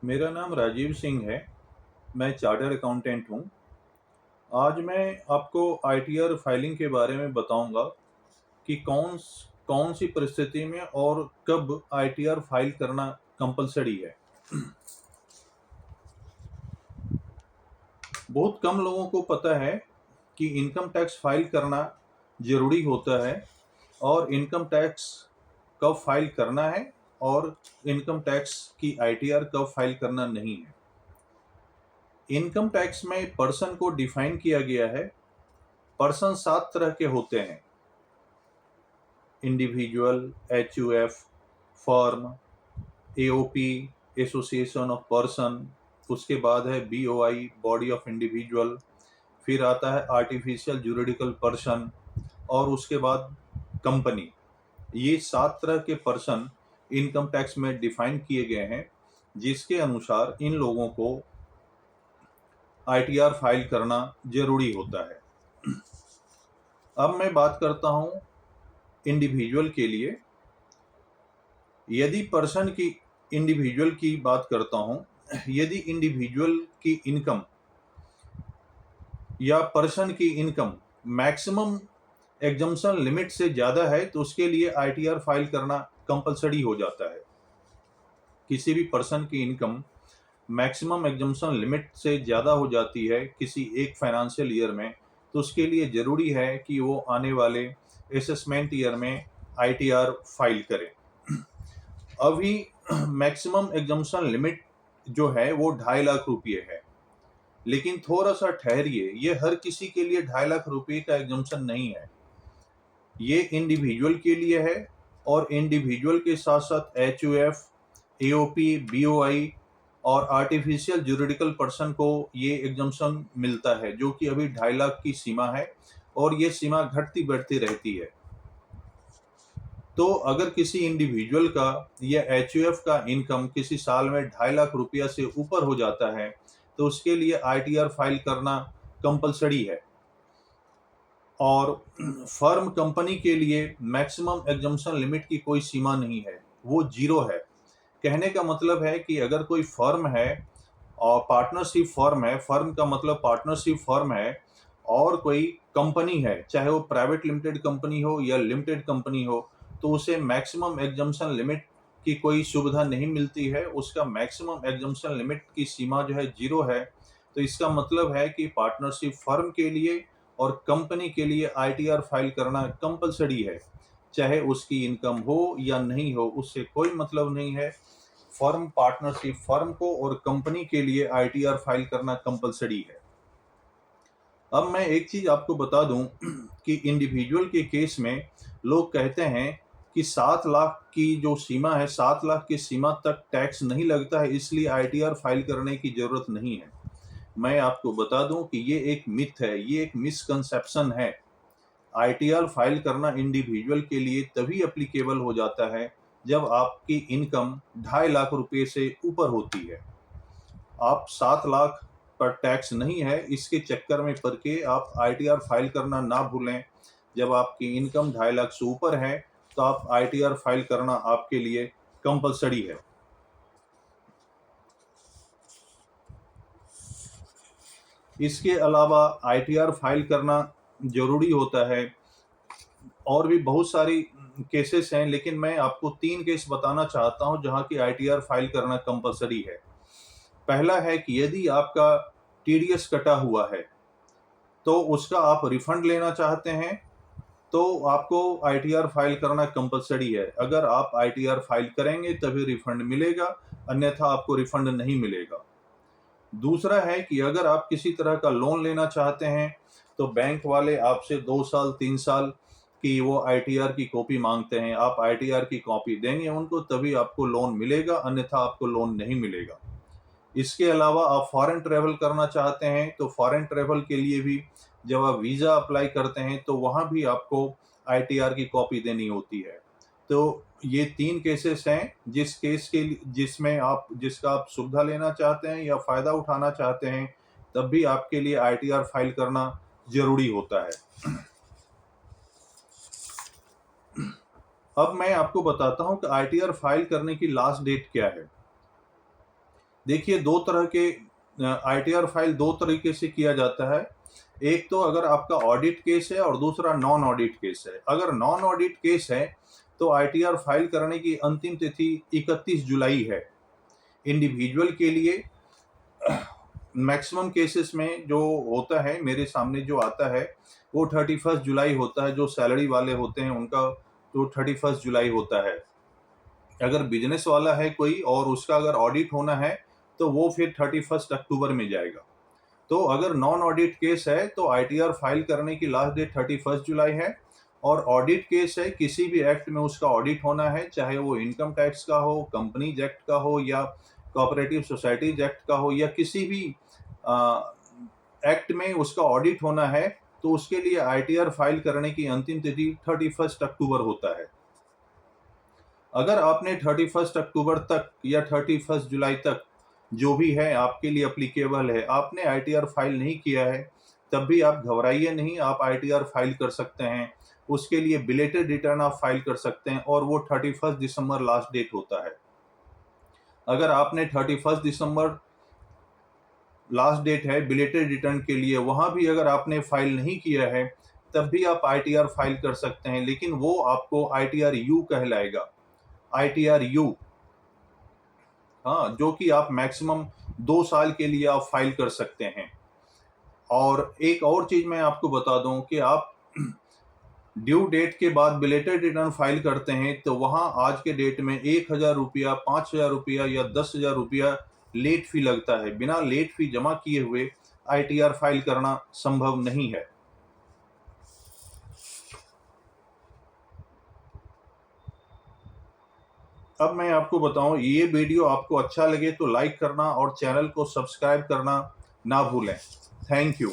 मेरा नाम राजीव सिंह है। मैं चार्टर्ड अकाउंटेंट हूँ। आज मैं आपको आईटीआर फाइलिंग के बारे में बताऊंगा कि कौन सी परिस्थिति में और कब आईटीआर फाइल करना कंपलसरी है। बहुत कम लोगों को पता है कि इनकम टैक्स फाइल करना ज़रूरी होता है और इनकम टैक्स कब फाइल करना है और इनकम टैक्स की आईटीआर कब फाइल करना नहीं है। इनकम टैक्स में पर्सन को डिफाइन किया गया है। पर्सन 7 तरह के होते हैं: individual, HUF, firm, AOP, association of person. उसके बाद है बीओआई, बॉडी ऑफ इंडिविजुअल। फिर आता है आर्टिफिशियल जुरिडिकल पर्सन और उसके बाद कंपनी। ये 7 तरह के पर्सन इनकम टैक्स में डिफाइन किए गए हैं, जिसके अनुसार इन लोगों को आईटीआर फाइल करना जरूरी होता है। अब मैं बात करता हूँ इंडिविजुअल के लिए। यदि पर्सन की इंडिविजुअल की बात करता हूँ, यदि इंडिविजुअल की इनकम या पर्सन की इनकम मैक्सिमम एग्जम्पशन लिमिट से ज़्यादा है तो उसके लिए आईटीआर फाइल करना कंपलसरी हो जाता है। किसी भी पर्सन की इनकम मैक्सिमम एग्जम्पशन लिमिट से ज़्यादा हो जाती है किसी एक फाइनेंशियल ईयर में, तो उसके लिए ज़रूरी है कि वो आने वाले असेसमेंट ईयर में आईटीआर फाइल करे। अभी मैक्सिमम एग्जम्पशन लिमिट जो है वो 2.5 लाख रुपये है, लेकिन थोड़ा सा ठहरिए, ये हर किसी के लिए 2.5 लाख रुपये का एग्जम्पशन नहीं है। ये इंडिविजुअल के लिए है और इंडिविजुअल के साथ साथ एचयूएफ, एओपी, बीओआई और आर्टिफिशियल जुरिडिकल पर्सन को ये एग्जम्पशन मिलता है, जो कि अभी 2.5 लाख की सीमा है और ये सीमा घटती बढ़ती रहती है। तो अगर किसी इंडिविजुअल का या एचयूएफ का इनकम किसी साल में 2.5 लाख रुपया से ऊपर हो जाता है तो उसके लिए आईटीआर फाइल करना कंपलसरी है। और फर्म कंपनी के लिए मैक्सिमम एग्जम्पशन लिमिट की कोई सीमा नहीं है, वो जीरो है। कहने का मतलब है कि अगर कोई फर्म है और पार्टनरशिप फर्म है, फर्म का मतलब पार्टनरशिप फर्म है, और कोई कंपनी है, चाहे वो प्राइवेट लिमिटेड कंपनी हो या लिमिटेड कंपनी हो, तो उसे मैक्सिमम एग्जम्पशन लिमिट की कोई सुविधा नहीं मिलती है। उसका मैक्सिमम एग्जम्पशन लिमिट की सीमा जो है जीरो है। तो इसका मतलब है कि पार्टनरशिप फर्म के लिए और कंपनी के लिए आईटीआर फाइल करना कंपलसरी है, चाहे उसकी इनकम हो या नहीं हो, उससे कोई मतलब नहीं है। फर्म, पार्टनरशिप फर्म को और कंपनी के लिए आईटीआर फाइल करना कंपलसरी है। अब मैं एक चीज आपको बता दूं कि इंडिविजुअल के केस में लोग कहते हैं कि 7 लाख की जो सीमा है, 7 लाख की सीमा तक टैक्स नहीं लगता है, इसलिए आईटीआर फाइल करने की जरूरत नहीं है। मैं आपको बता दूं कि ये एक मिथ है, ये एक मिसकंसेप्शन है। आईटीआर फाइल करना इंडिविजुअल के लिए तभी एप्लीकेबल हो जाता है जब आपकी इनकम 2.5 लाख रुपए से ऊपर होती है। आप 7 लाख पर टैक्स नहीं है, इसके चक्कर में पड़ के आप आईटीआर फाइल करना ना भूलें। जब आपकी इनकम 2.5 लाख से ऊपर है तो आप आईटीआर फाइल करना आपके लिए कंपलसरी है। इसके अलावा आईटीआर फाइल करना जरूरी होता है। और भी बहुत सारी केसेस हैं, लेकिन मैं आपको 3 केस बताना चाहता हूं जहां की आईटीआर फाइल करना कंपलसरी है। पहला है कि यदि आपका टीडीएस कटा हुआ है तो उसका आप रिफंड लेना चाहते हैं तो आपको आईटीआर फाइल करना कंपलसरी है। अगर आप आईटीआर फाइल करेंगे तभी रिफंड मिलेगा, अन्यथा आपको रिफंड नहीं मिलेगा। दूसरा है कि अगर आप किसी तरह का लोन लेना चाहते हैं तो बैंक वाले आपसे 2 साल 3 साल की वो आईटीआर की कॉपी मांगते हैं। आप आईटीआर की कॉपी देंगे उनको तभी आपको लोन मिलेगा, अन्यथा आपको लोन नहीं मिलेगा। इसके अलावा आप फॉरेन ट्रेवल करना चाहते हैं तो फॉरेन ट्रेवल के लिए भी जब आप वीज़ा अप्लाई करते हैं तो वहाँ भी आपको आईटीआर की कॉपी देनी होती है। तो ये 3 केसेस हैं जिसमें आप जिसका आप सुविधा लेना चाहते हैं या फ़ायदा उठाना चाहते हैं, तब भी आपके लिए आईटीआर फाइल करना ज़रूरी होता है। अब मैं आपको बताता हूँ कि आईटीआर फाइल करने की लास्ट डेट क्या है। देखिए, 2 तरह के आईटीआर फाइल 2 तरीके से किया जाता है। एक तो अगर आपका ऑडिट केस है और दूसरा नॉन ऑडिट केस है। अगर नॉन ऑडिट केस है तो आईटीआर फाइल करने की अंतिम तिथि 31 जुलाई है। इंडिविजुअल के लिए मैक्सिमम केसेस में जो होता है, मेरे सामने जो आता है वो 31 जुलाई होता है। जो सैलरी वाले होते हैं उनका तो 31 जुलाई होता है। अगर बिजनेस वाला है कोई और उसका अगर ऑडिट होना है तो वो फिर 31 अक्टूबर में जाएगा। तो अगर नॉन ऑडिट केस है तो आईटीआर फाइल करने की लास्ट डेट 31 जुलाई है, और ऑडिट केस है किसी भी एक्ट में उसका ऑडिट होना है, चाहे वो इनकम टैक्स का हो, कंपनीज एक्ट का हो, या कोऑपरेटिव सोसाइटीज एक्ट का हो, या किसी भी एक्ट में उसका ऑडिट होना है, तो उसके लिए आईटीआर फाइल करने की अंतिम तिथि 31 अक्टूबर होता है। अगर आपने 31 अक्टूबर तक या 31 जुलाई तक जो भी है आपके लिए एप्लीकेबल है, आपने आईटीआर फाइल नहीं किया है, तब भी आप घबराइए नहीं, आप आईटीआर फाइल कर सकते हैं। उसके लिए बिलेटेड रिटर्न आप फाइल कर सकते हैं और वो 31 दिसंबर लास्ट डेट होता है। अगर आपने 31 दिसंबर लास्ट डेट है बिलेटेड रिटर्न के लिए, वहां भी अगर आपने फाइल नहीं किया है तब भी आप आईटीआर फाइल कर सकते हैं, लेकिन वो आपको आईटीआर यू कहलाएगा। आईटीआर यू, हाँ, जो कि आप मैक्सिमम 2 साल के लिए आप फाइल कर सकते हैं। और एक और चीज मैं आपको बता दूं कि आप ड्यू डेट के बाद बिलेटेड रिटर्न फाइल करते हैं तो वहां आज के डेट में 1,000 रुपया, 5,000 रुपया या 10,000 रुपया लेट फी लगता है। बिना लेट फी जमा किए हुए आईटीआर फाइल करना संभव नहीं है। अब मैं आपको बताऊं, ये वीडियो आपको अच्छा लगे तो लाइक करना और चैनल को सब्सक्राइब करना ना भूलें। Thank you.